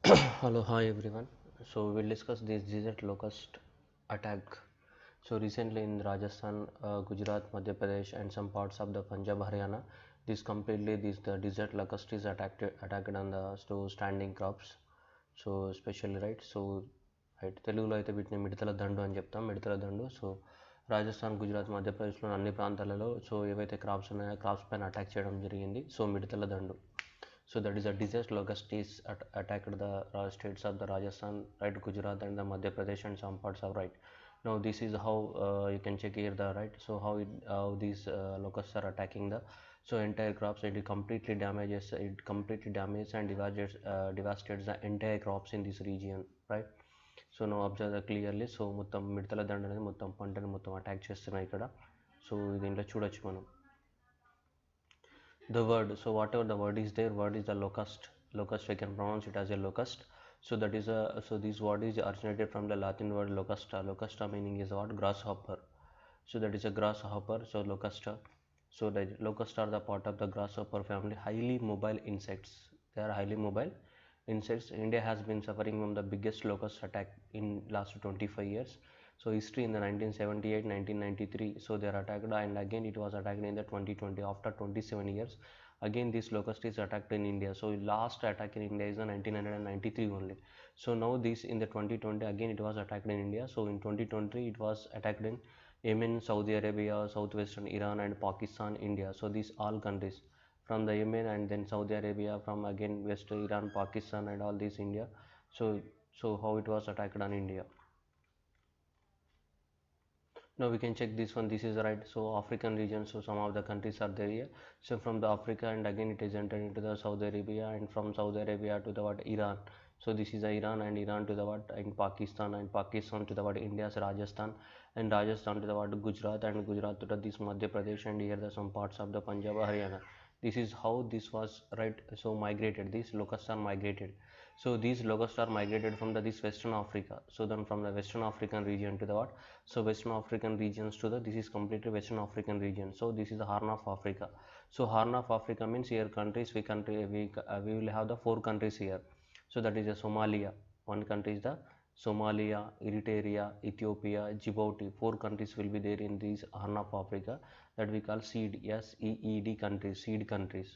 Hello, hi everyone. So we'll discuss this desert locust attack. So recently in Rajasthan, Gujarat, Madhya Pradesh, and some parts of the Punjab, Haryana, this the desert locust is attacked on the standing crops. So specially right so right తెలుగులో అయితే వీటిని మిడతల దండు అని చెప్తాం. మిడతల దండు. So Rajasthan, Gujarat, మధ్యప్రదేశ్లోని అన్ని ప్రాంతాలలో so ఏవైతే crops ఉన్నాయో క్రాప్స్ పైన అటాక్ చేయడం జరిగింది. So Midathala Dandu. So that is a disaster locust is attacked the states of the Rajasthan, right, Gujarat and the Madhya Pradesh and some parts of right. Now this is how you can check here the right. So how these locusts are attacking the entire crops. It completely damages and devastates the entire crops in this region, right. So now observe that clearly. So మొత్తం మిడతల దండ అనేది మొత్తం పంటను మొత్తం attack చేస్తున్నాయి ఇక్కడ. So దీంట్లో చూడొచ్చు మనం the word. So whatever the word is there, word is the locust we can pronounce it as a locust. So that is a so this word is originated from the Latin word locusta meaning is what grasshopper. So that is a grasshopper. So locusta. So the locusts are the part of the grasshopper family, highly mobile insects. They are highly mobile insects. India has been suffering from the biggest locust attack in last 25 years. So history in the 1978, 1993, so they are attacked, and again it was attacked in the 2020 after 27 years. Again this locust is attacked in India. So last attack in India is the 1993 only. So now this in the 2020 again it was attacked in India. So in 2020 it was attacked in Yemen, Saudi Arabia, southwestern Iran and Pakistan, India. So these all countries from the Yemen and then Saudi Arabia, from again West Iran, Pakistan and all this India. So how it was attacked on India. Now we can check this one. This is right. So African region. So some of the countries are there here. So from the Africa and again it is entered into the Saudi Arabia, and from Saudi Arabia to the what Iran. So this is the Iran, and Iran to the what in Pakistan, and Pakistan to the what India's Rajasthan, and Rajasthan to the what Gujarat, and Gujarat to the this Madhya Pradesh, and here the some parts of the Punjab, Haryana. This is how this was right. So migrated. These locusts are migrated. So these locusts are migrated from the this Western Africa. So then from the Western African region to the what. So Western African regions to the this is completely Western African region. So this is the Horn of Africa. So Horn of Africa means here countries we will have the four countries here. So that is the Somalia. One country is the Somalia, Eritrea, Ethiopia, Djibouti. Four countries will be there in these Horn of Africa that we call SEED countries, seed countries.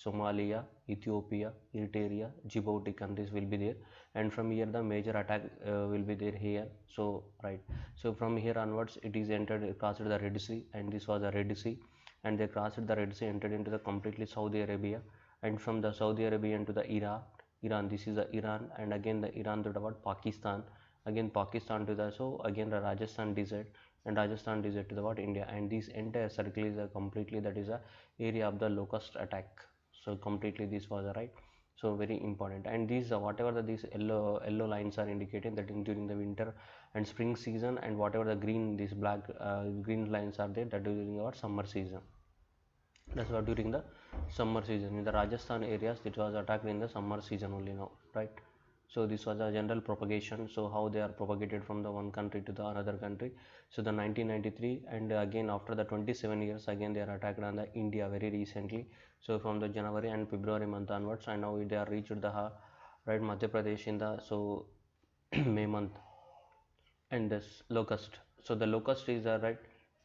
Somalia, Ethiopia, Eritrea, Djibouti countries will be there, and from here the major attack will be there here. So right, so from here onwards it is entered crossed the Red Sea, and this was the Red Sea, and they crossed the Red Sea, entered into the completely Saudi Arabia, and from the Saudi Arabia into the Iran, this is the Iran, and again the Iran to the what Pakistan, again Pakistan to the so again the Rajasthan desert, and Rajasthan desert to the what India, and this entire circle is a completely that is a area of the locust attack. So completely this was a right. So very important, and these whatever these yellow lines are indicating that in during the winter and spring season, and whatever the green these black green lines are there, that during our summer season. That's what during the summer season in the Rajasthan areas it was attacked in the summer season only now, right. So this was a general propagation. So how they are propagated from the one country to the another country. So the 1993, and again after the 27 years again they are attacked on the India very recently. So from the January and February month onwards, and now they are reached the right Madhya Pradesh in the so May month. And this locust, so the locust is right.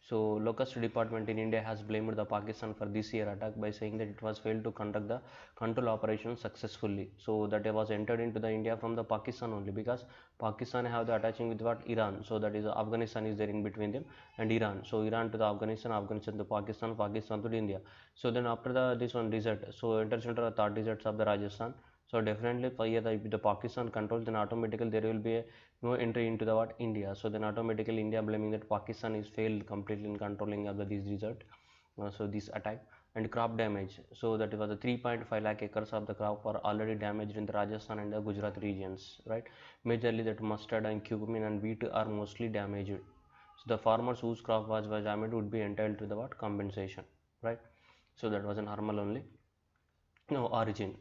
So locust department in India has blamed the Pakistan for this year attack by saying that it was failed to conduct the control operation successfully. So that it was entered into the India from the Pakistan only, because Pakistan have the attaching with what Iran. So that is Afghanistan is there in between them, and Iran. So Iran to the Afghanistan, Afghanistan to Pakistan, Pakistan to India. So then after the this one desert, so enters into the third deserts of the Rajasthan. So definitely for here the Pakistan controls, then automatically there will be a no entry into the what India. So then automatically India blaming that Pakistan is failed completely in controlling of this desert. So this attack and crop damage. So that was the 3.5 lakh acres of the crop were already damaged in the Rajasthan and the Gujarat regions, right. Majorly that mustard and cumin and wheat are mostly damaged. So the farmers whose crop was damaged would be entitled to the what compensation, right. So that was an normal only. No origin.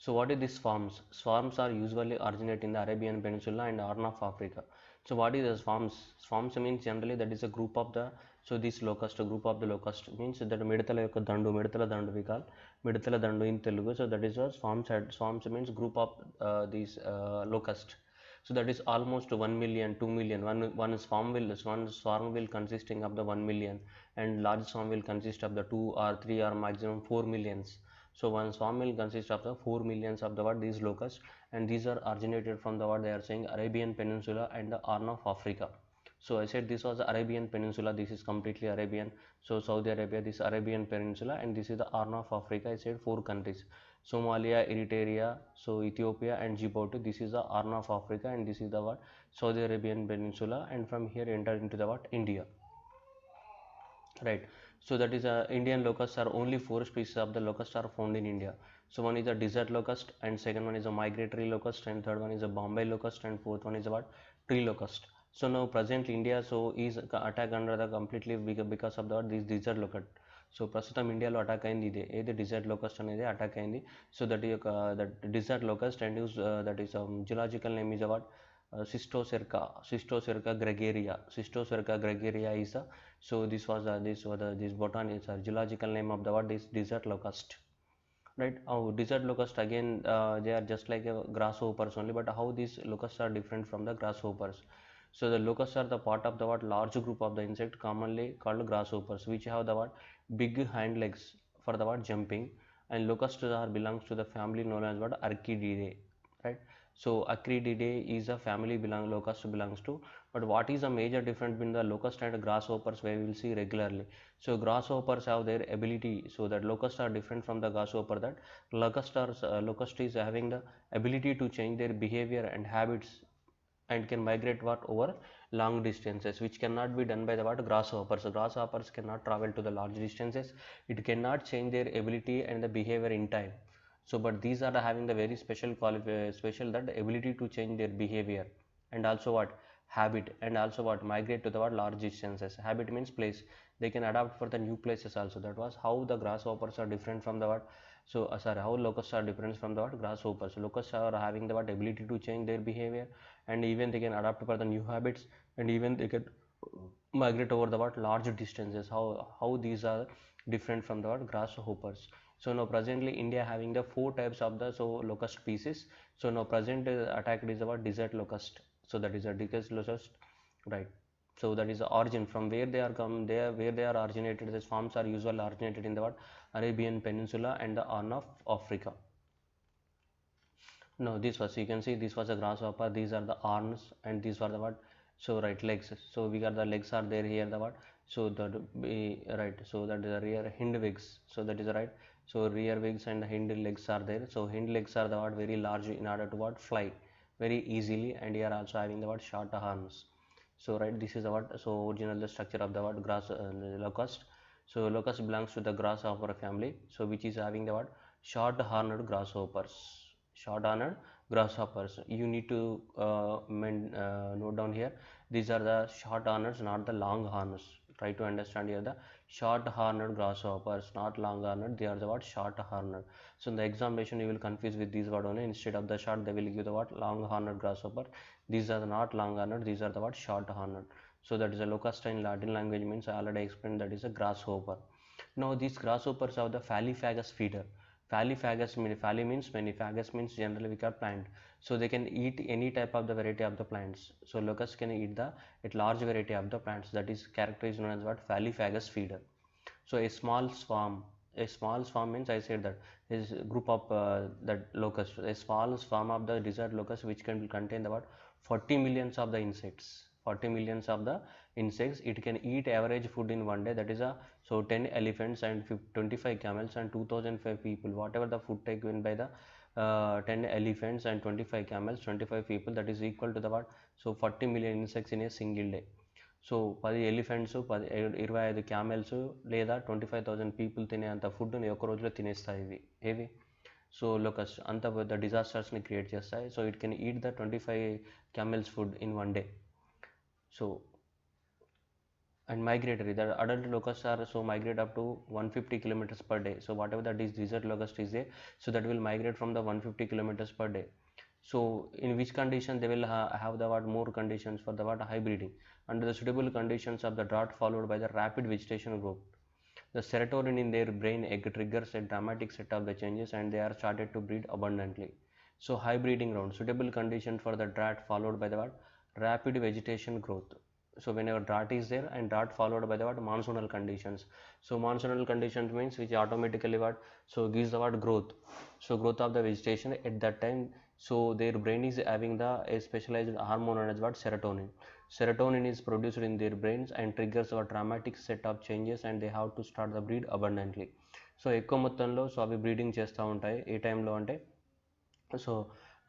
So what is these swarms? Swarms are usually originate in the Arabian Peninsula and Horn of Africa. So what is the swarms? Swarms means generally that is a group of the So this locust group of the locust means that మిడతల యొక్క దండు, మిడతల దండు we call Midathala Dandu in Telugu. So that is a swarms means group of these locust. So that is almost 1 million, 2 million. One swarm will consisting of the 1 million, and large swarm will consist of the 2 or 3 or maximum 4 millions. So one swarm will consist of the 4 millions of the what these locusts, and these are originated from the what they are saying Arabian Peninsula and the Horn of Africa. So I said this was the Arabian Peninsula, this is completely Arabian. So Saudi Arabia, this Arabian Peninsula, and this is the Horn of Africa. I said 4 countries: Somalia, Eritrea, so Ethiopia and Djibouti. This is the Horn of Africa, and this is the what Saudi Arabian Peninsula, and from here enter into the what India, right? So that is Indian locusts are only 4 species of the locust are found in India. So one is a desert locust, and second one is a migratory locust, and third one is a Bombay locust, and fourth one is a what tree locust. So now presently India so is attack under the completely because of the this desert locust. So ప్రస్తుతం ఇండియాలో attack అయింది ఇదే ఏది desert locust అనేది attack అయింది. So that యొక్క that desert locust and uses that is geological name is about Cystocerca gregaria. Cystocerca gregaria is a so this botany is a geological name of the what is desert locust, right? Desert locust again they are just like a grasshoppers only, but how these locusts are different from the grasshoppers? So the locusts are the part of the what large group of the insect commonly called grasshoppers, which have the what big hind legs for the what jumping, and locusts are belongs to the family known as what Archidae, right? So Acrididae is a family locust belongs to. But what is a major difference between the locust and grasshoppers we will see regularly? So grasshoppers have their ability, so that locusts are different from the grasshopper, that locust is having the ability to change their behavior and habits and can migrate what over long distances, which cannot be done by the what grasshoppers. Grasshoppers cannot travel to the large distances, it cannot change their ability and the behavior in time. So but these are having the very special that ability to change their behavior and also what habit, and also what migrate to the what large distances. Habit means place, they can adapt for the new places also. That was how the grasshoppers are different from the what how locusts are different from the what grasshoppers. Locusts are having the what ability to change their behavior, and even they can adapt for the new habits, and even they can migrate over the what large distances. How these are different from the what grasshoppers. So now presently India having the 4 types of the locust species. So now present attack is about desert locust. So that is a desert locust, right? So that is the origin from where they are come there, where they are originated. The swarms are usually originated in the what Arabian Peninsula and the Horn of Africa. Now this was, you can see this was a grasshopper, these are the arms, and these were the what so right legs. So we got the legs are there here the what so that right, so that is the rear hind wings. So that is right, so rear wings and hind legs are there. So hind legs are the what very large in order to what fly very easily, and here also having the what short horns. So right, this is the what so original the structure of the what locust. So locust belongs to the grasshopper family, so which is having the what short horned grasshoppers. Short horned grasshoppers, you need to note down here, these are the short horners, not the long horns. Try to understand here, the short horned grasshoppers, not long horned, they are the what short horned. So in the examination you will confuse with these word only, instead of the short they will give the what long horned grasshopper. These are not long horned, these are the what short horned. So that is a locust in Latin language means I already explained, that is a grasshopper. Now these grasshoppers have the fallifagus feeder. Fallifagus means falli means many, fagus means generally we call plant. So they can eat any type of the variety of the plants. So locusts can eat the large variety of the plants, that is characterized known as what fallifagus feeder. So a small swarm means I said that is a group of that locust. A small swarm of the desert locust which can contain about 40 millions of the insects. 40 millions of the insects. It can eat average food in one day, that is a so 10 elephants and 25 camels and 2005 people. Whatever the food taken by the 10 elephants and 25 camels, 25 people, that is equal to the what so 40 million insects in a single day. So 10 elephants 25 camels లేదా 25,000 people తినే అంత ఫుడ్ని ఒక రోజులో తినేస్తాయి ఇవి ఏవి so locust అంత పెద్ద డిజాస్టర్స్ని క్రియేట్ చేస్తాయి. So it can eat the 25 camels food in one day. So and migratory, the adult locusts are so migrate up to 150 kilometers per day. So whatever that is desert locust is there, so that will migrate from the 150 kilometers per day. So in which condition they will have the what more conditions for the what high breeding under the suitable conditions of the drought followed by the rapid vegetation growth. The serotonin in their brain egg triggers a dramatic set of the changes and they are started to breed abundantly. So high breeding ground, suitable condition for the drought followed by the what? Rapid vegetation growth. So whenever drought is there and drought followed by the what? Monsoonal conditions. So monsoonal conditions means which automatically what? So gives the what? Growth. So growth of the vegetation at that time. So their brain is having the a specialized hormone known as what? Serotonin. Serotonin is produced in their brains and triggers a dramatic set of changes and they have to start the breed abundantly. So ఎక్కువ మొత్తంలో so అవి breeding చేస్తూ ఉంటాయి ఏ టైంలో అంటే so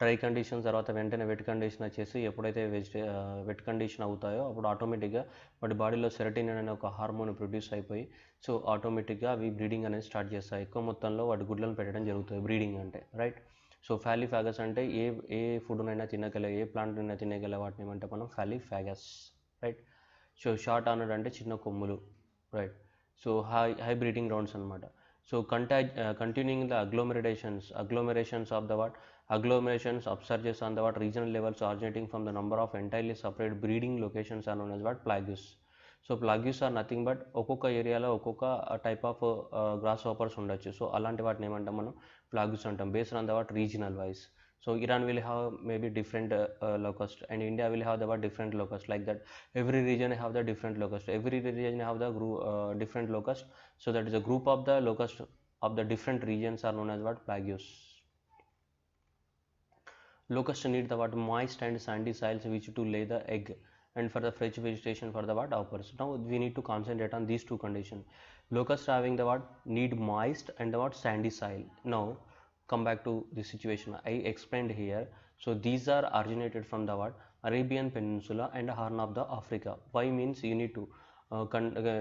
dry condition తర్వాత వెంటనే wet condition వచ్చేసి ఎప్పుడైతే వెట్ కండిషన్ అవుతాయో అప్పుడు ఆటోమేటిక్గా వాటి బాడీలో సెరటిన్ అనే ఒక హార్మోన్ ప్రొడ్యూస్ అయిపోయి సో ఆటోమేటిక్గా అవి బ్రీడింగ్ అనేది స్టార్ట్ చేస్తాయి ఎక్కువ మొత్తంలో వాటి గుడ్లను పెట్టడం జరుగుతుంది బ్రీడింగ్ అంటే రైట్. సో ఫ్యాలిఫాగస్ అంటే ఏ ఫుడ్నైనా తినగల ఏ ప్లాంట్నైనా తినగల వాటిని ఏమంటే మనం ఫ్యాలిఫాగస్ రైట్. సో షార్ట్ ఆనర్డ్ అంటే చిన్న కొమ్ములు right. So high breeding grounds అనమాట. So continuing the agglomerations of the what agglomerations upsurges on the what regional levels originating from the number of entirely separate breeding locations are known as what plagues. So plagues are nothing but ఒక్కొక్క ఏరియాలో ఒక్కొక్క type of grasshoppers ఉండొచ్చు. So అలాంటి వాటిని ఏమంటాం మనం plagues అంటాం based on the what regional wise. So Iran will have maybe different locust and India will have the what different locust like that. Every region have the different locust. Every region have the different locust. So that is a group of the locust of the different regions are known as what plagues. Locust need the what moist and sandy soils which to lay the egg and for the fresh vegetation for the what hoppers. Now we need to concentrate on these two conditions. Locust having the what need moist and the what sandy soil. Now come back to the situation I explained here. So these are originated from the what Arabian Peninsula and Horn of the Africa. Why means you need to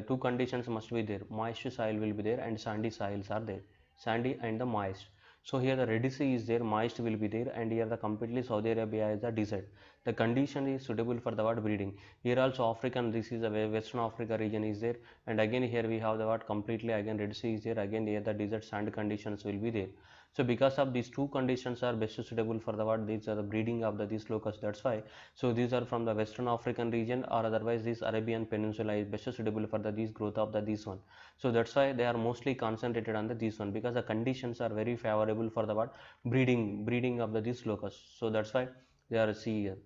two conditions must be there. Moist soil will be there and sandy soils are there. Sandy and the moist. So here the Red Sea is there, moist will be there, and here the completely Saudi Arabia is the desert. The condition is suitable for the what breeding. Here also African, this is a Western Africa region is there, and again here we have the what completely again Red Sea is there, again here the desert sand conditions will be there. So because of these two conditions are best suitable for the what these are the breeding of the these locusts. That's why so these are from the Western African region or otherwise this Arabian Peninsula is best suitable for the these growth of the this one. So that's why they are mostly concentrated on the this one because the conditions are very favorable for the what breeding of the these locusts. So that's why they are see here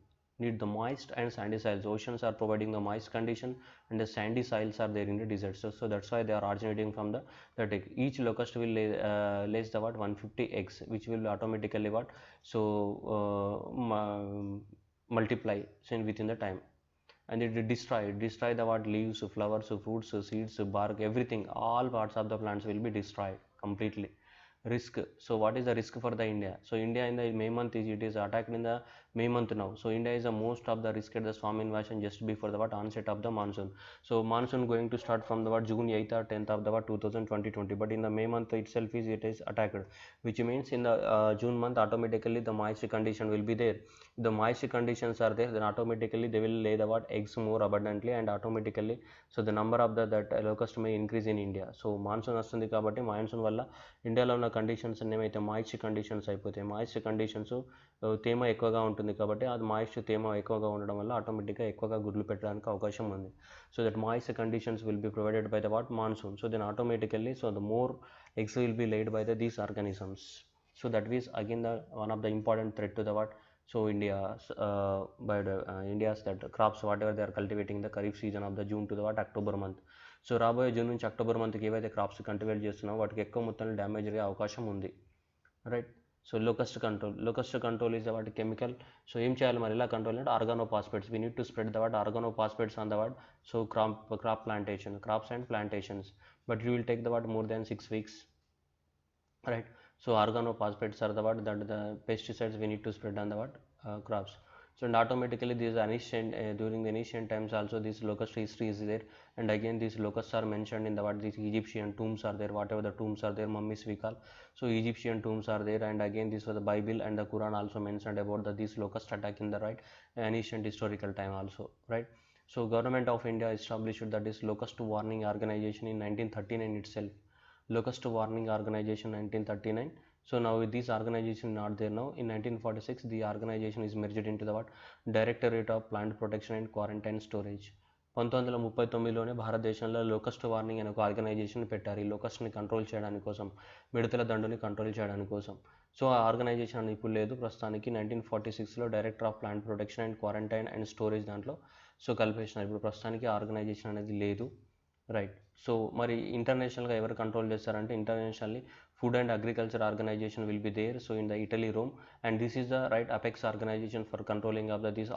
need the moist and sandy soils. Oceans are providing the moist condition and the sandy soils are there in the desert. So that's why they are originating from the that egg. Each locust will lays the what 150 eggs which will automatically what so multiply within the time and it destroy the what leaves, flowers, fruits, seeds, bark, everything, all parts of the plants will be destroyed completely. Risk. So what is the risk for the India? So India in the May month it is attacked in the May month now. So India is the most of the risk at the swarm invasion just before the what onset of the monsoon. So monsoon going to start from the what June 8th or 10th of the what 2020, but in the May month itself it is attacked, which means in the June month automatically the moist condition will be there. If the moist conditions are there, then automatically they will lay the what eggs more abundantly and automatically so the number of the that locust may increase in India. So monsoon వస్తుంది కాబట్టి monsoon వల్ల ఇండియాలో ఉన్న conditions ఏమైతే moist conditions అయిపోతాయి. Moist conditions తేమ ఎక్కువగా ఉంటుంది కాబట్టి అది మాయిస్ట్ తేమ ఎక్కువగా ఉండడం వల్ల ఆటోమేటిక్గా ఎక్కువగా గుడ్లు పెట్టడానికి అవకాశం ఉంది. So that moist conditions will be provided by the what monsoon. So then automatically so the more eggs will be laid by the these organisms. So that is again the one of the important threat to the what so India's that crops whatever they are cultivating the Kharif season of the June to the what October month. So రాబోయే June నుంచి October మంత్కి ఏవైతే crops cultivate చేస్తున్నామో వాటికి ఎక్కువ మొత్తంలో damage అయ్యే అవకాశం ఉంది right. So locust control is the what chemical. So ఏం చేయాలి మరి ఇలా కంట్రోల్ అంటే organophosphates we need to spread the what organophosphates on the what so crop plantation crops and plantations but you will take the what more than 6 weeks right. So organophosphates are the what that the pesticides we need to spread on the what crops. So and automatically these ancient during the ancient times also this locust history is there, and again these locusts are mentioned in the what these Egyptian tombs are there, whatever the tombs are there, mummies we call. So Egyptian tombs are there, and again this was the Bible and the Quran also mentioned about the this locust attack in the right ancient historical time also right. So government of India established that this locust warning organization in 1939 itself. Locust warning organization 1939. So now with this organization not there now. In 1946, the organization is merged into the what Directorate of Plant Protection and Quarantine Storage. 1939లోనే భారతదేశంలో locust warning అనే ఒక organisation పెట్టారు ఈ లోకస్ట్ని control చేయడానికి కోసం, మిడతల దండుని control చేయడానికి కోసం. So ఆ ఆర్గనైజేషన్ ఇప్పుడు లేదు ప్రస్తుతానికి. 1946లో director of plant protection and quarantine and storage దాంట్లో సో కలిపేసినారు. ఇప్పుడు ప్రస్తుతానికి ఆర్గనైజేషన్ అనేది లేదు, రైట్. సో మరి ఇంటర్నేషనల్గా ఎవరు కంట్రోల్ చేస్తారంటే internationally food and agriculture organisation will be there. So in the Italy Rome, and this is the right apex organisation for controlling of the this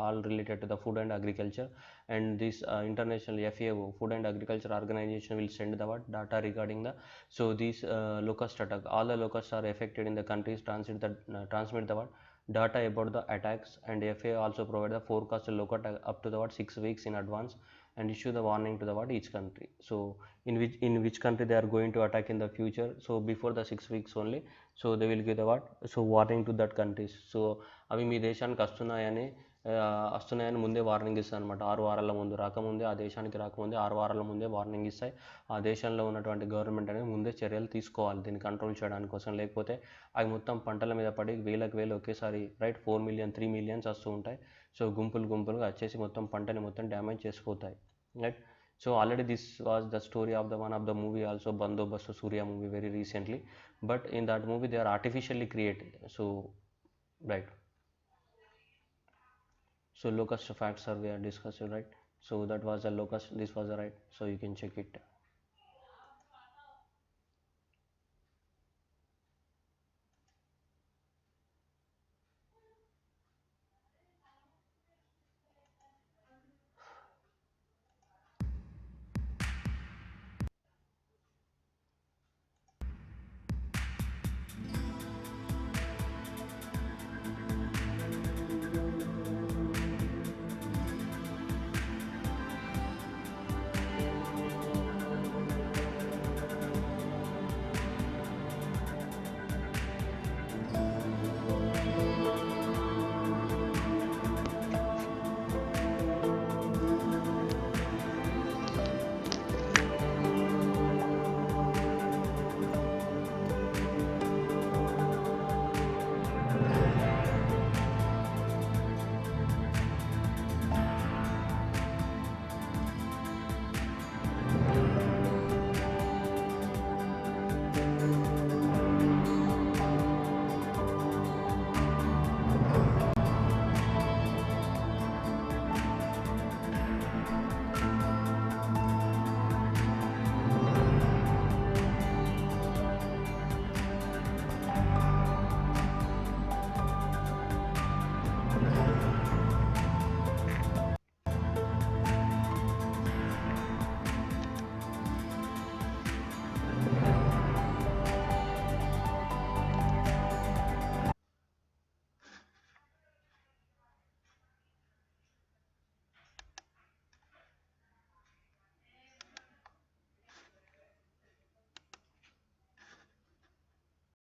all related to the food and agriculture. And this international FAO, food and agriculture organization, will send the what data regarding the so these locust attack. All the locusts are affected in the countries transmit the what data about the attacks, and FAO also provide the forecast locust up to the what 6 weeks in advance, and issue the warning to the what each country. So in which country they are going to attack in the future, so before the 6 weeks only, so they will give the what so warning to that countries. So అవి మీ దేశానికి వస్తున్నాయని ముందే warning ఇస్తాయి అనమాట. 6 వారాల ముందు రాకముందే, ఆ దేశానికి రాకముందే 6 వారాల ముందే వార్నింగ్ ఇస్తాయి. ఆ దేశంలో ఉన్నటువంటి గవర్నమెంట్ అనేది ముందే చర్యలు తీసుకోవాలి దీన్ని కంట్రోల్ చేయడానికి కోసం. లేకపోతే అవి మొత్తం పంటల మీద పడి వేలకు ఒకేసారి రైట్ 4 మిలియన్ 3 మిలియన్స్ వస్తూ ఉంటాయి. సో గుంపులుగా వచ్చేసి మొత్తం పంటని మొత్తం డ్యామేజ్ చేసిపోతాయి, right. So already this was the story of the one of the movie also, Bandobast Surya movie, very recently. But in that movie they are artificially created. So right. So locust facts are we are discussing, right. So that was the locust, this was the right. So you can check it.